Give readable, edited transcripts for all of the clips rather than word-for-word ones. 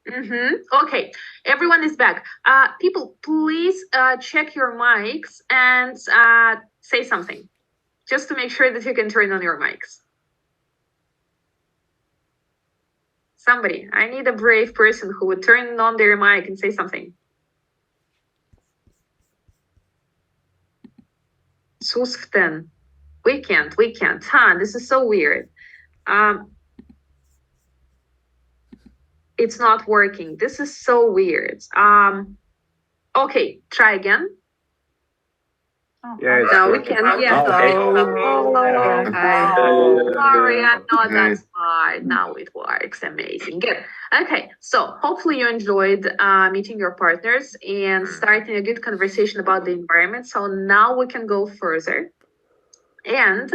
Okay, everyone is back. People, please check your mics and say something, just to make sure that you can turn on your mics. Somebody, I need a brave person who would turn on their mic and say something. Susften. We can't. Huh, this is so weird. It's not working. This is so weird. Okay, try again. Yeah, No, we can't. Yeah. Sorry, I'm not that smart. Now it works. Amazing. Good. Okay, so hopefully you enjoyed meeting your partners and starting a good conversation about the environment. So now we can go further. And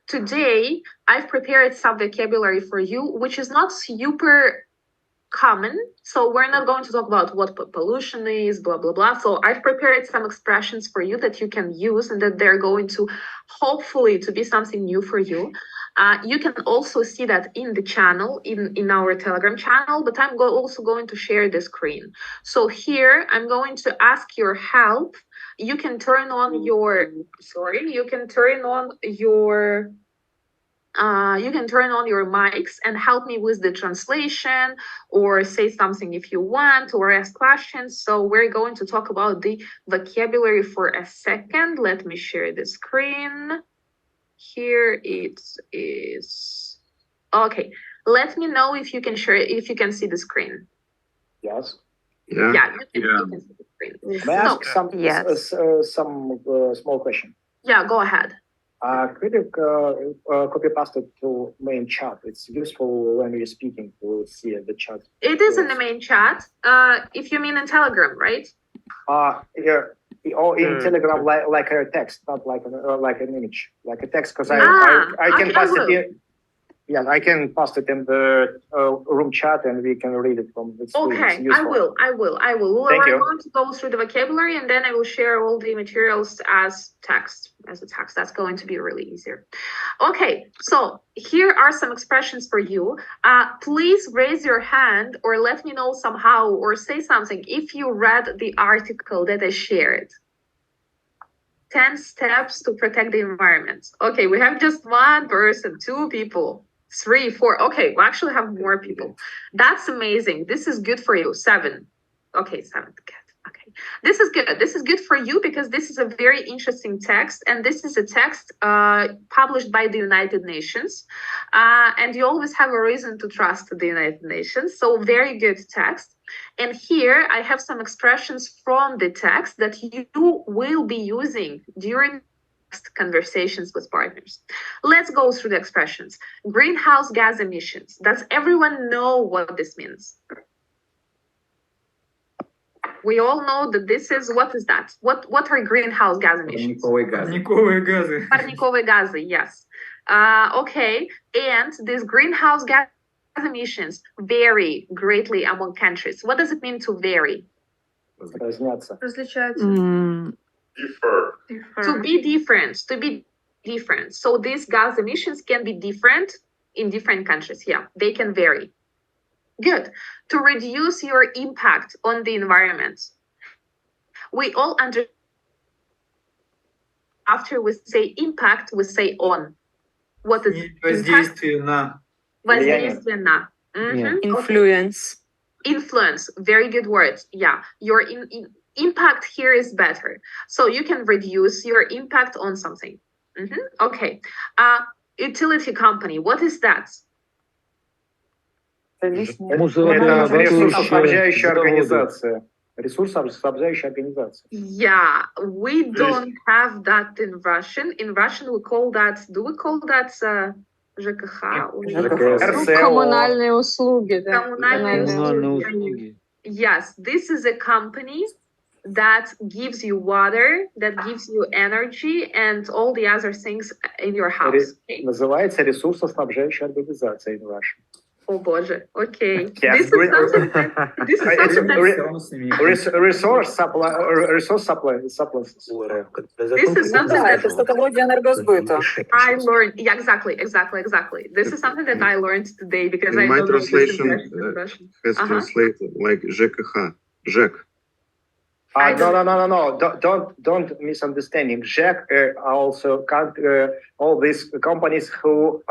today I've prepared some vocabulary for you, which is not super common. So we're not going to talk about what pollution is, blah, blah, blah. So I've prepared some expressions for you that you can use and that they're going to hopefully to be something new for you. You can also see that in the channel, in our Telegram channel, but I'm also going to share the screen. So here I'm going to ask your help. You can turn on your, mics and help me with the translation or say something if you want or ask questions. So we're going to talk about the vocabulary for a second. Let me share the screen. Here it is. Okay, let me know if you can share, if you can see the screen. Yes. Yeah, you can see the screen. May I ask some small question? Yeah, go ahead. Could you copy paste it to main chat? It's useful when you're speaking to see the chat. It is in the main chat. If you mean in Telegram, right? Yeah. Or in Telegram, like a text, not like an image, like a text, because I can pass it in. Yeah, I can pass it in the room chat, and we can read it from the screen. Okay, I will. Thank you. We're going to go through the vocabulary, and then I will share all the materials as text. That's going to be really easier. Okay, so here are some expressions for you. Please raise your hand or let me know somehow or say something if you read the article that I shared. 10 steps to protect the environment. Okay, we have just one person, 2 people. 3, 4. Okay, we actually have more people. That's amazing. This is good for you. 7. Okay, 7. Good. Okay, this is good. This is good for you because this is a very interesting text, and this is a text published by the United Nations, and you always have a reason to trust the United Nations. So very good text. And here I have some expressions from the text that you will be using during conversations with partners. Let's go through the expressions. Greenhouse gas emissions. Does everyone know what this means? We all know that this is, what is that? What are greenhouse gas emissions? Парниковые газы, yes. Okay, and these greenhouse gas emissions vary greatly among countries. What does it mean to vary? Differ. To be different. So these gas emissions can be different in different countries. Yeah, they can vary. Good. To reduce your impact on the environment. We all understand after we say impact, we say on. What is Воздействие на. Воздействие на. Influence. Influence. Very good word. Yeah. Your impact here is better. So you can reduce your impact on something. Okay. Utility company. What is that? Ресурсоснабжающая организация. Ресурсоснабжающая организация. Yeah, we don't have that in Russian. In Russian, we call that, do we call that ЖКХ? Коммунальные услуги. Коммунальные услуги. Yes, this is a company that gives you water, that gives you energy, and all the other things in your house. Называется ресурсоснабжающая организация in Russian. О боже, окей. Yeah. This is something that Resource supply. This is something Да, that это что-то вроде энергосбыта. I learned. Yeah, exactly. This is something that I learned today because I In my don't know this translation, expression in Russian. has translated like ЖКХ. ЖЭК. I No. Don't misunderstanding. Jack also all these companies who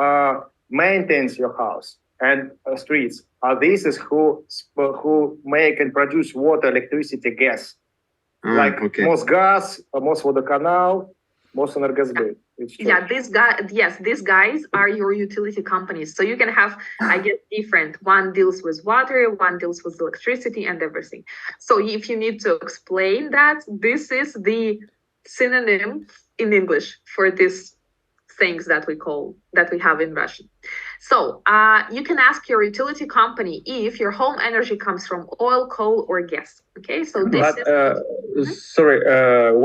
maintains your house and streets. This is who make and produce water, electricity, gas. Like Okay. Mosgaz, Mosvodokанал, Mosэнергосбыт. Yeah, these guys are your utility companies. So you can have, I guess, different. One deals with water, one deals with electricity and everything. So if you need to explain that, this is the synonym in English for these things that we have in Russian. So you can ask your utility company if your home energy comes from oil, coal, or gas. Okay, so this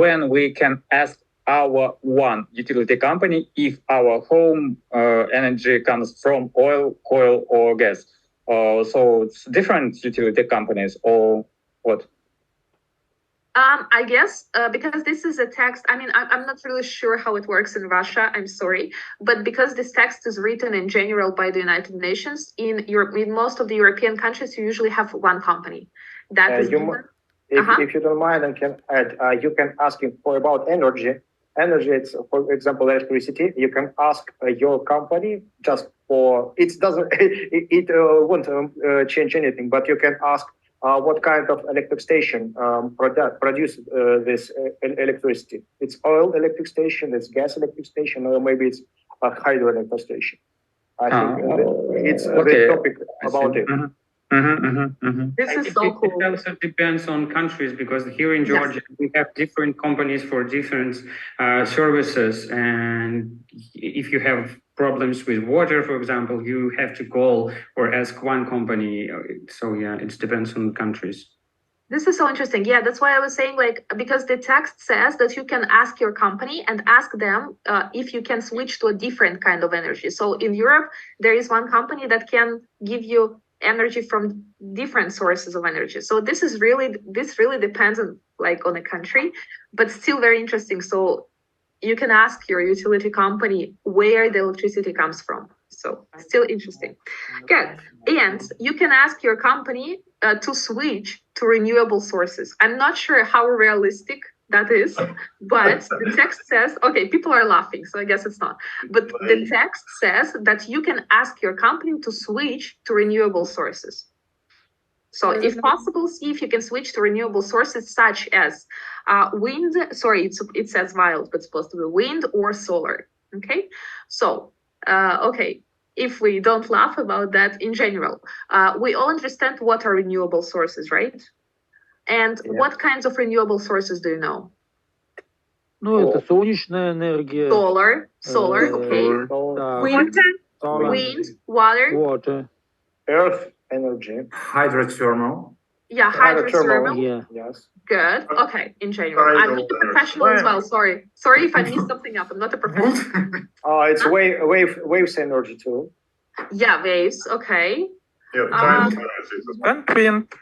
when we can ask our one utility company if our home energy comes from oil, coal, or gas. So it's different utility companies or what? I guess because this is a text, I mean, I'm not really sure how it works in Russia, I'm sorry, but because this text is written in general by the United Nations, in most of the European countries, you usually have one company. That is if you don't mind, I can add, you can ask him about energy. Energy, it's, for example, electricity. You can ask your company just for, it won't change anything, but you can ask what kind of electric station produce this electricity. It's oil electric station, it's gas electric station, or maybe it's a hydroelectric station. I think it's the topic about it. This is so cool. It also depends on countries because here in Georgia we have different companies for different services, and if you have problems with water, for example, you have to call or ask one company. So yeah, it depends on countries. This is so interesting. Yeah, that's why I was saying, like, because the text says that you can ask your company and ask them if you can switch to a different kind of energy. So in Europe, there is one company that can give you energy from different sources of energy. So this really depends on a country, but still very interesting. So you can ask your utility company where the electricity comes from. So still interesting. Good. And you can ask your company to switch to renewable sources. I'm not sure how realistic that is, but the text says, okay, people are laughing, so I guess it's not. But the text says that you can ask your company to switch to renewable sources. So if possible, see if you can switch to renewable sources such as wind, it says wild, but it's supposed to be wind or solar, okay? So, okay, if we don't laugh about that in general, we all understand what are renewable sources, right? And what kinds of renewable sources do you know? Ну, это солнечная энергия. Solar, okay. Wind, water. Earth energy. Hydrothermal. Yeah, hydrothermal. Yeah. Yes. Good. Okay, in general. I'm not a professional as well. Sorry if I messed something up. I'm not a professional. It's waves energy too. Yeah, waves. Okay. Yeah, And wind.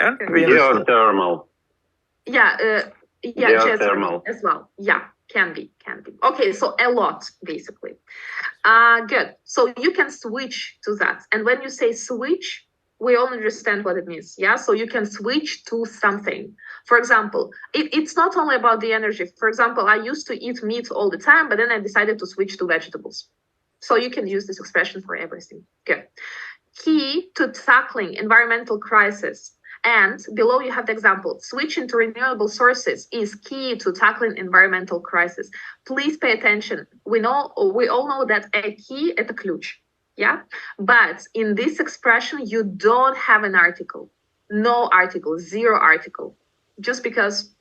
Geothermal. Geothermal as well. Yeah, can be. Okay, so a lot basically. Good. So you can switch to that. And when you say switch, we all understand what it means. Yeah, so you can switch to something. For example, it's not only about the energy. For example, I used to eat meat all the time, but then I decided to switch to vegetables. So you can use this expression for everything. Good. Key to tackling environmental crisis. And below you have the example, switching to renewable sources is key to tackling environmental crisis. Please pay attention. We all know that a key is a ключ, yeah? But in this expression, you don't have an article. No article, zero article, just because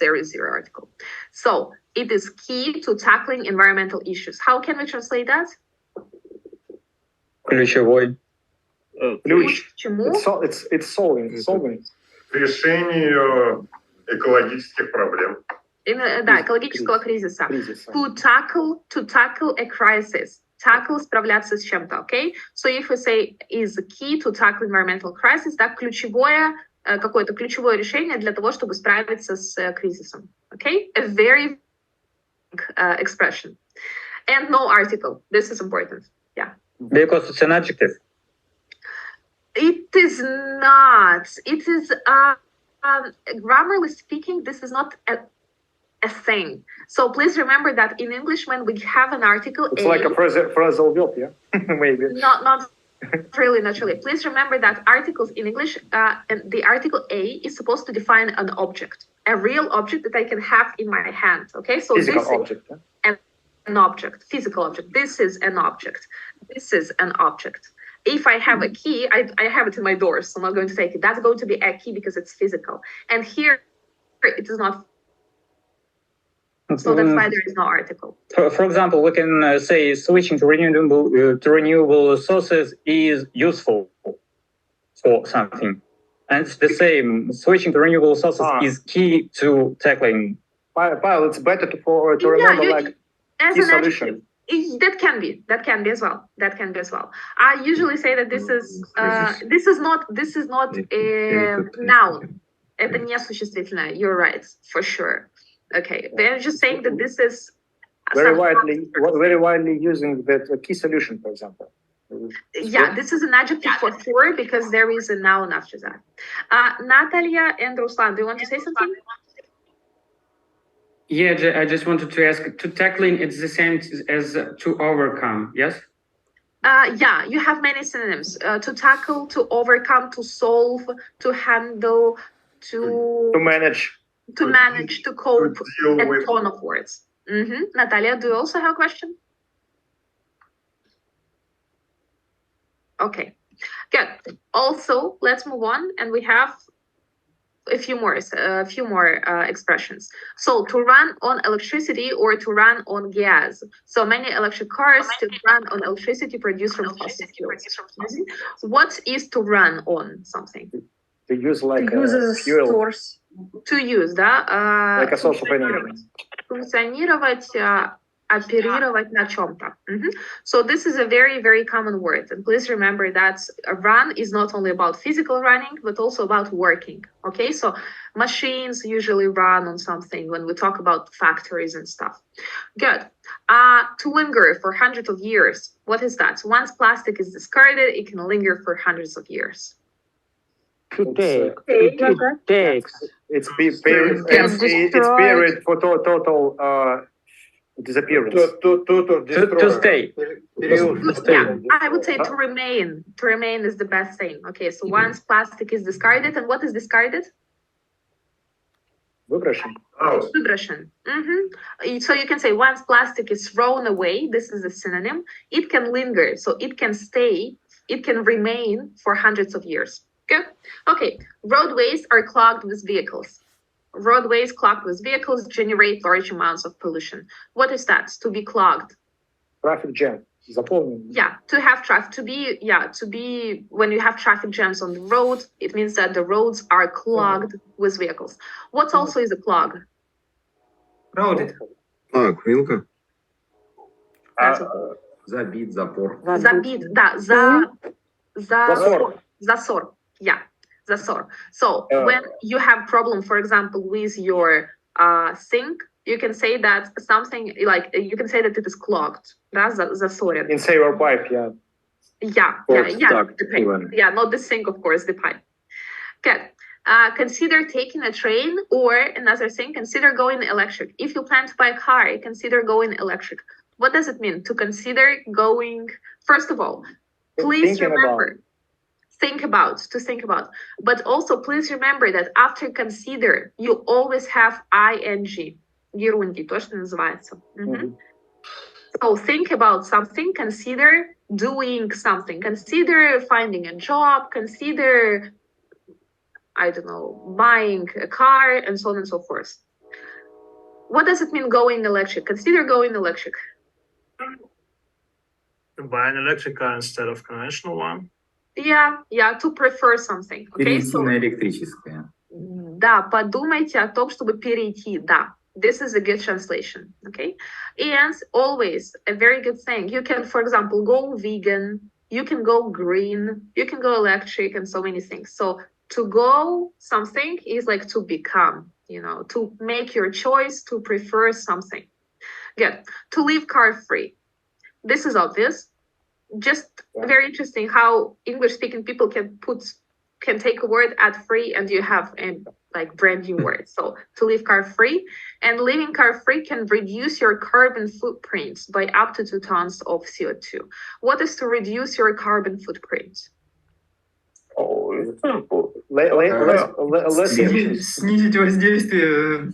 there is zero article. So it is key to tackling environmental issues. How can we translate that? Ключевой. It's solving. Решение экологических проблем. Да, экологического кризиса. To tackle a crisis. tackle, справляться с чем-то, okay? So if we say is key to tackle environmental crisis, да, ключевое, какое-то ключевое решение для того, чтобы справиться с кризисом, okay? A very expression. And no article. This is important. Yeah. Because it's an adjective. It is not. It is, grammarly speaking, this is not a thing. So please remember that in English, when we have an article, it's like a phrasal verb, yeah? Maybe. Not really, not really. Please remember that articles in English, and the article a is supposed to define an object, a real object that I can have in my hand. Okay, so physical this object, is an object, physical object. This is an object. This is an object. If I have a key, I have it in my door, so I'm not going to take it. That's going to be a key because it's physical. And here, it is not. So that's why there is no article. For example, we can say switching to renewable sources is useful for something. And it's the same, switching to renewable sources is key to tackling. Pavel, it's better to remember like as key an solution. Adjective. That can be as well. That can be as well. I usually say that this is not a noun. Это не существительное. You're right, for sure. Okay, they're just saying that this is very widely using the key solution, for example. Yeah, this is an adjective for sure because there is a noun after that. Natalia and Ruslan, do you want to say something? Yeah, I just wanted to ask, to tackling, it's the same as to overcome, yes? Yeah, you have many synonyms. To tackle, to overcome, to solve, to handle, to manage, to cope, a ton of words. Natalia, do you also have a question? Okay, good. Also, let's move on, and we have a few more expressions. So to run on electricity or to run on gas. So many electric cars to run on electricity produced from fossil fuels. What is to run on something? To use like a fuel. Source. To use, да? Like a source of energy. Функционировать, оперировать на чем-то. So this is a very, very common word. And please remember that a run is not only about physical running, but also about working. Okay, so machines usually run on something when we talk about factories and stuff. Good. To linger for hundreds of years. What is that? Once plastic is discarded, it can linger for hundreds of years. To take. It's period for total disappearance. To stay. Yeah, I would say to remain. To remain is the best thing. Okay, so once plastic is discarded, and what is discarded? Vibration. Vibration. So you can say once plastic is thrown away, this is a synonym, it can linger, so it can stay, it can remain for hundreds of years. Good. Okay, roadways are clogged with vehicles. Roadways clogged with vehicles generate large amounts of pollution. What is that? To be clogged. Traffic jam. Yeah, to have traffic, to be, when you have traffic jams on the road, it means that the roads are clogged with vehicles. What also is a clog? Crowded. Вилка. Забит, запор. Забит, да, засор. Yeah, засор. So when you have problem, for example, with your sink, you can say that something like, you can say that it is clogged. Да, засорен. In sewer pipe, yeah. Yeah, not the sink, of course, the pipe. Good. Consider taking a train, or another thing, consider going electric. If you plan to buy a car, consider going electric. What does it mean to consider going? First of all, please remember. Think about. But also, please remember that after consider, you always have ing. Герунди, то, что называется. So think about something, consider doing something, consider finding a job, consider, I don't know, buying a car, and so on and so forth. What does it mean going electric? Consider going electric. To buy an electric car instead of conventional one. Yeah, to prefer something. Okay, Перейти на электрическое. Да, подумайте о том, чтобы перейти, да. This is a good translation, okay? And always a very good thing. You can, for example, go vegan, you can go green, you can go electric, and so many things. So to go something is like to become, to make your choice, to prefer something. Good. To live car-free. This is obvious. Just very interesting how English-speaking people can take a word, add free, and you have a brand new word. So to live car-free, and living car-free can reduce your carbon footprint by up to 2 tons of CO2. What is to reduce your carbon footprint? Oh, it's simple. Less emissions. Снизить воздействие.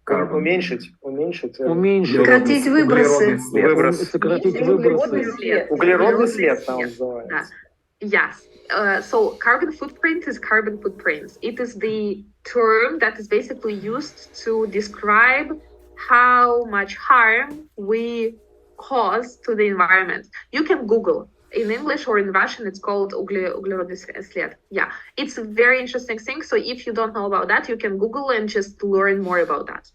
Уменьшить. Сократить выбросы. Сократить выбросы. Углеродный след там называется. Yes. So carbon footprint is carbon footprint. It is the term that is basically used to describe how much harm we cause to the environment. You can Google. In English or in Russian, it's called углеродный след. Yeah, it's a very interesting thing. So if you don't know about that, you can Google and just learn more about that.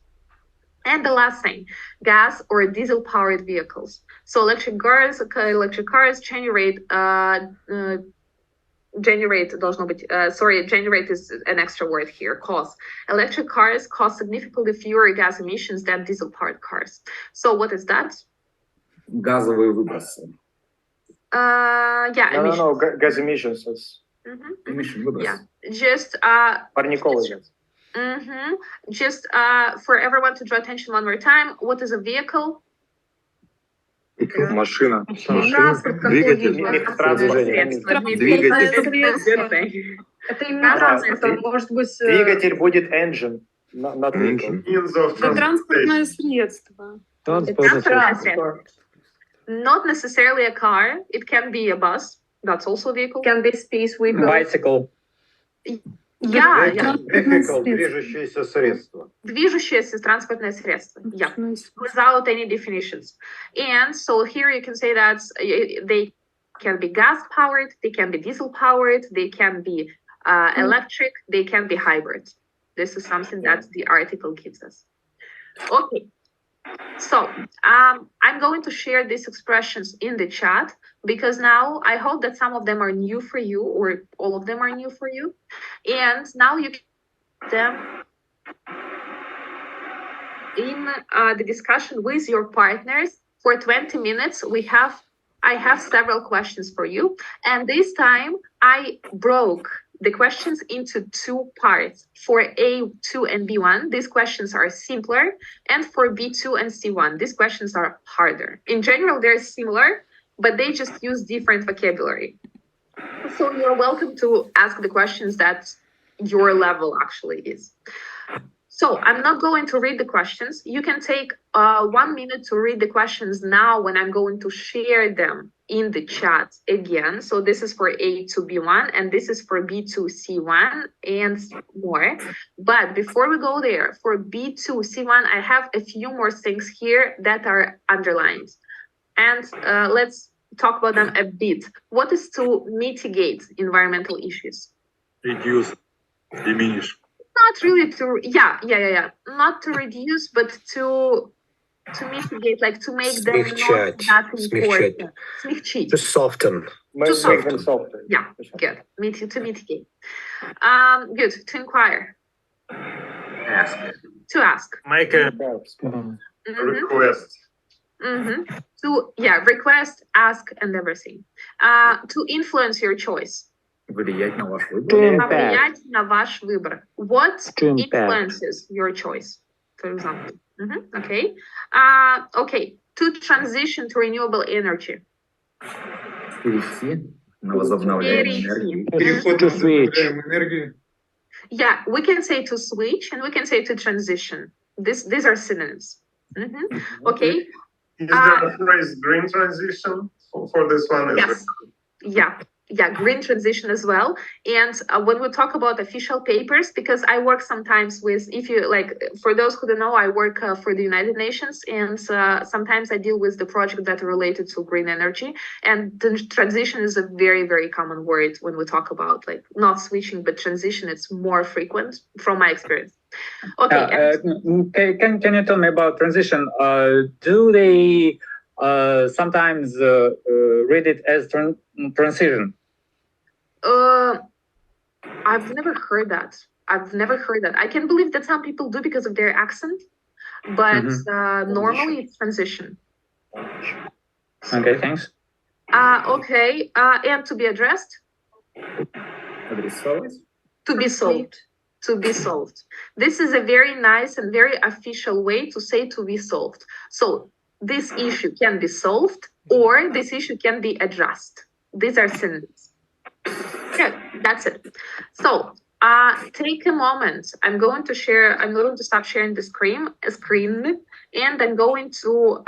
And the last thing, gas or diesel-powered vehicles. So electric cars generate is an extra word here, cause. Electric cars cause significantly fewer gas emissions than diesel-powered cars. So what is that? Газовые выбросы. Emissions. No, gas emissions. Emission выбросы. Yeah, just Парниковый газ. Just for everyone to draw attention one more time, what is a vehicle? Машина. Двигатель будет engine, not vehicle. Это транспортное средство. Not necessarily a car. It can be a bus. That's also a vehicle. Can be space vehicle. Bicycle. Yeah. Движущееся средство. Движущееся транспортное средство. Yeah. Without any definitions. And so here you can say that they can be gas powered, they can be diesel powered, they can be electric, they can be hybrid. This is something that the article gives us. Okay. So I'm going to share these expressions in the chat because now I hope that some of them are new for you or all of them are new for you. And now you can use them in the discussion with your partners for 20 minutes. I have several questions for you. And this time I broke the questions into 2 parts. For A2 and B1, these questions are simpler, and for B2 and C1, these questions are harder. In general, they're similar, but they just use different vocabulary. So you're welcome to ask the questions that your level actually is. So I'm not going to read the questions. You can take 1 minute to read the questions now when I'm going to share them in the chat again. So this is for A2B1 and this is for B2C1 and more. But before we go there, for B2C1, I have a few more things here that are underlined. And let's talk about them a bit. What is to mitigate environmental issues? Reduce, diminish. Not really to, not to reduce, but to mitigate, like to make them not that important. Смягчить. To soften. Make them softer. Yeah, good. To mitigate. Good. To inquire. Ask. To ask. Make a Request. To request, ask, and everything. To influence your choice. Влиять на ваш выбор. Повлиять на ваш выбор. What influences your choice, for example? Okay. Okay. To transition to renewable energy. Перейти на возобновляемую энергию. Переход на возобновляемую энергию. Yeah, we can say to switch and we can say to transition. These are synonyms. Okay. Is there a phrase green transition for this one? Yes. Yeah, green transition as well. And when we talk about official papers, because I work sometimes with, if you like, for those who don't know, I work for the United Nations, and sometimes I deal with the project that are related to green energy. And the transition is a very, very common word when we talk about like not switching, but transition. It's more frequent from my experience. Okay. Can you tell me about transition? Do they sometimes read it as transition? I've never heard that. I can believe that some people do because of their accent, but normally it's transition. Okay, thanks. Okay, and to be addressed? To be solved. To be solved. This is a very nice and very official way to say to be solved. So this issue can be solved or this issue can be addressed. These are synonyms. Yeah, that's it. So take a moment. I'm going to stop sharing the screen, and I'm going to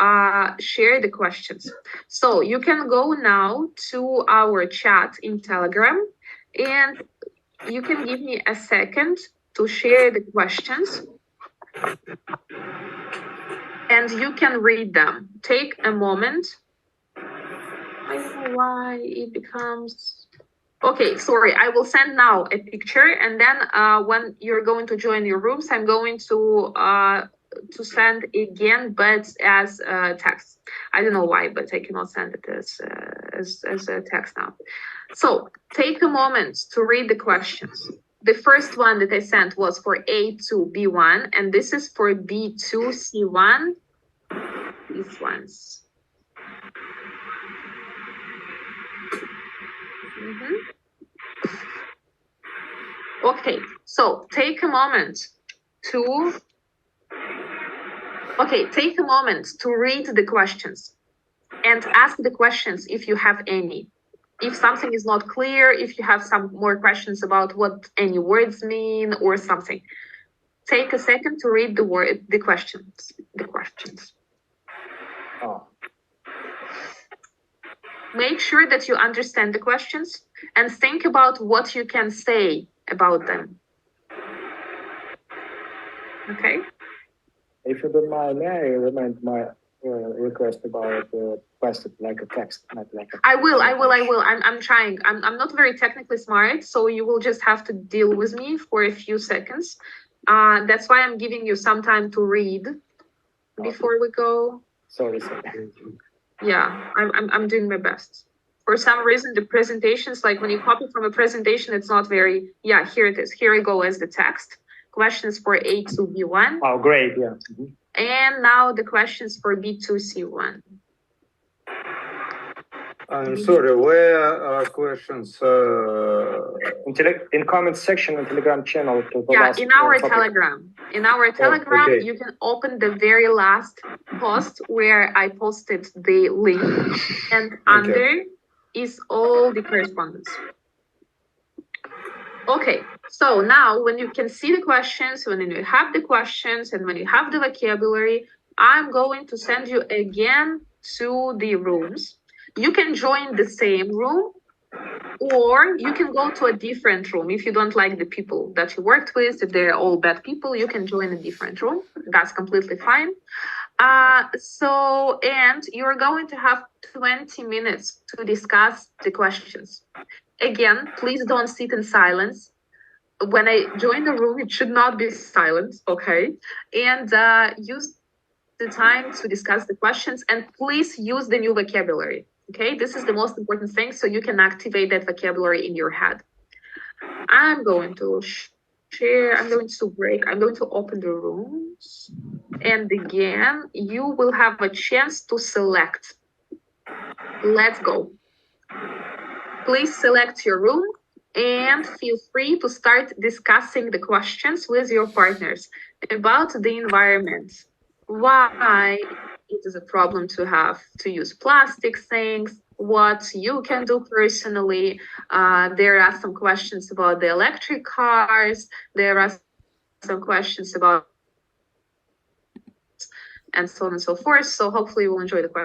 share the questions. So you can go now to our chat in Telegram, and you can give me a second to share the questions, and you can read them. Take a moment. I don't know why it becomes... Okay, sorry, I will send now a picture, and then when you're going to join your rooms, I'm going to send again, but as text. I don't know why, but I cannot send it as a text now. So take a moment to read the questions. The first one that I sent was for A2 B1, and this is for B2 C1. These ones. Okay, so take a moment to read the questions and ask the questions if you have any. If something is not clear, if you have some more questions about what any words mean or something, take a second to read the questions. Make sure that you understand the questions and think about what you can say about them. Okay? If you don't mind, may I remind my request about question like a text, not like a... I will. I'm trying. I'm not very technically smart, so you will just have to deal with me for a few seconds. That's why I'm giving you some time to read before we go. Sorry. Yeah, I'm doing my best. For some reason, the presentations, like when you copy from a presentation, it's not very... Yeah, here it is. Here I go as the text. Questions for A2 B1. Oh, great. Yeah. And now the questions for B2 C1. I'm sorry, where are questions? In comment section in Telegram channel. In our Telegram. In our Telegram, okay. You can open the very last post where I posted the link, and under is all the correspondence. Okay, so now when you can see the questions, when you have the questions, and when you have the vocabulary, I'm going to send you again to the rooms. You can join the same room, or you can go to a different room. If you don't like the people that you worked with, if they're all bad people, you can join a different room. That's completely fine. And you're going to have 20 minutes to discuss the questions. Again, please don't sit in silence. When I join the room, it should not be silent, okay? And use the time to discuss the questions, and please use the new vocabulary, okay? This is the most important thing, so you can activate that vocabulary in your head. I'm going to share, I'm going to open the rooms, and again, you will have a chance to select. Let's go. Please select your room and feel free to start discussing the questions with your partners about the environment. Why it is a problem to use plastic things, what you can do personally. There are some questions about the electric cars. There are some questions about and so on and so forth. So hopefully you will enjoy the questions.